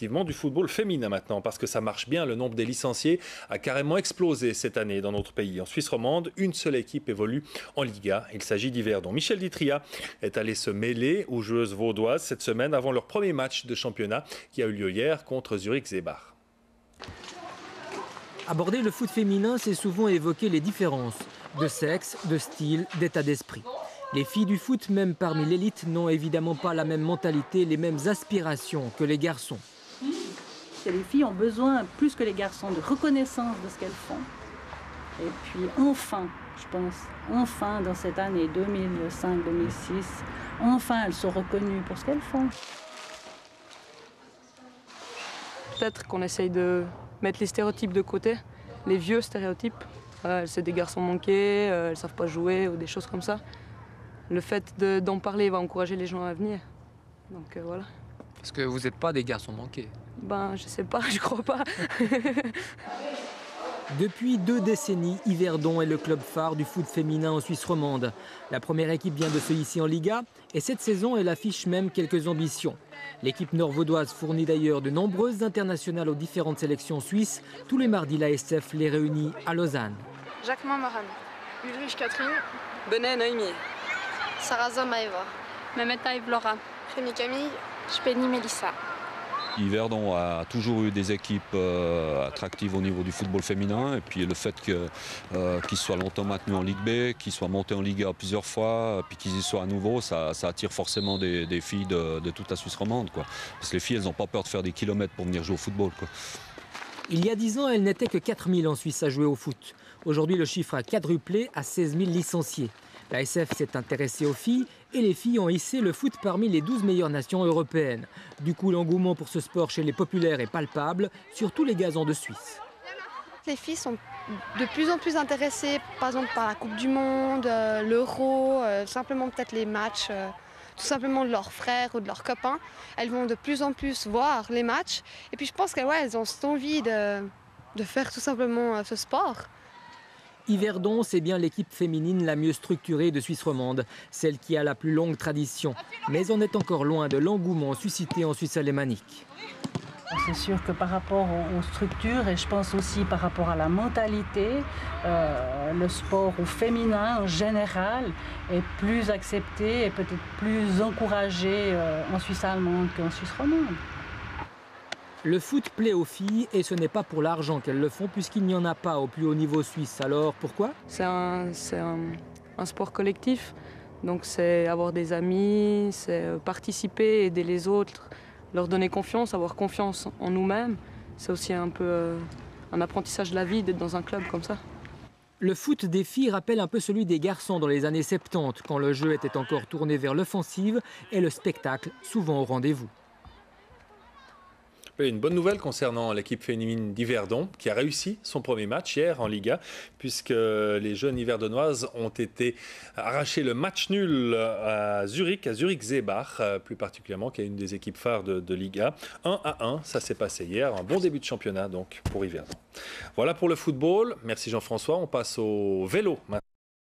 effectivement du football féminin maintenant, parce que ça marche bien. Le nombre des licenciés a carrément explosé cette année dans notre pays. En Suisse romande, une seule équipe évolue en Liga. Il s'agit d'Yverdon. Michel Ditria est allé se mêler aux joueuses vaudoises cette semaine avant leur premier match de championnat qui a eu lieu hier contre Zurich Seebach. Aborder le foot féminin, c'est souvent évoquer les différences de sexe, de style, d'état d'esprit. Les filles du foot, même parmi l'élite, n'ont évidemment pas la même mentalité, les mêmes aspirations que les garçons. Les filles ont besoin, plus que les garçons, de reconnaissance de ce qu'elles font. Et puis enfin, je pense, enfin dans cette année 2005-2006, enfin elles sont reconnues pour ce qu'elles font. Peut-être qu'on essaye de mettre les stéréotypes de côté, les vieux stéréotypes. C'est des garçons manqués, elles ne savent pas jouer ou des choses comme ça. Le fait d'en parler va encourager les gens à venir. Donc voilà. Parce que vous n'êtes pas des garçons manqués. Ben je sais pas, je crois pas. Depuis 2 décennies, Yverdon est le club phare du foot féminin en Suisse romande. La première équipe vient de se hisser en Liga et cette saison, elle affiche même quelques ambitions. L'équipe nord-vaudoise fournit d'ailleurs de nombreuses internationales aux différentes sélections suisses. Tous les mardis, la SF les réunit à Lausanne. Jacquemin Maran, Ulrich Catherine, Benet Noémie, Saraza Maeva, Mehmet Taïb Laura, Rémi Camille, Speni Mélissa. Yverdon a toujours eu des équipes attractives au niveau du football féminin et puis le fait qu'ils soient longtemps maintenus en Ligue B, qu'ils soient montés en Liga plusieurs fois, puis qu'ils y soient à nouveau, ça attire forcément des filles de toute la Suisse romande, quoi. Parce que les filles, elles n'ont pas peur de faire des kilomètres pour venir jouer au football, quoi. Il y a 10 ans, elles n'étaient que 4000 en Suisse à jouer au foot. Aujourd'hui, le chiffre a quadruplé à 16 000 licenciés. La SF s'est intéressée aux filles et les filles ont hissé le foot parmi les 12 meilleures nations européennes. Du coup, l'engouement pour ce sport chez les populaires est palpable sur tous les gazons de Suisse. Les filles sont de plus en plus intéressées, par exemple par la Coupe du Monde, l'Euro, simplement peut-être les matchs, tout simplement de leurs frères ou de leurs copains. Elles vont de plus en plus voir les matchs et puis je pense qu'elles ont cette envie de faire tout simplement ce sport. Yverdon, c'est bien l'équipe féminine la mieux structurée de Suisse romande, celle qui a la plus longue tradition. Mais on est encore loin de l'engouement suscité en Suisse alémanique. C'est sûr que par rapport aux structures et je pense aussi par rapport à la mentalité, le sport au féminin en général est plus accepté et peut-être plus encouragé en Suisse allemande qu'en Suisse romande. Le foot plaît aux filles et ce n'est pas pour l'argent qu'elles le font puisqu'il n'y en a pas au plus haut niveau suisse. Alors pourquoi ? C'est un sport collectif, donc c'est avoir des amis, c'est participer, aider les autres, leur donner confiance, avoir confiance en nous-mêmes. C'est aussi un peu un apprentissage de la vie d'être dans un club comme ça. Le foot des filles rappelle un peu celui des garçons dans les années 70 quand le jeu était encore tourné vers l'offensive et le spectacle souvent au rendez-vous. Une bonne nouvelle concernant l'équipe féminine d'Yverdon qui a réussi son premier match hier en Liga puisque les jeunes yverdonoises ont été arracher le match nul à Zurich Seebach plus particulièrement qui est une des équipes phares de Liga. 1-1, ça s'est passé hier, un bon début de championnat donc pour Yverdon. Voilà pour le football, merci Jean-François, on passe au vélo maintenant.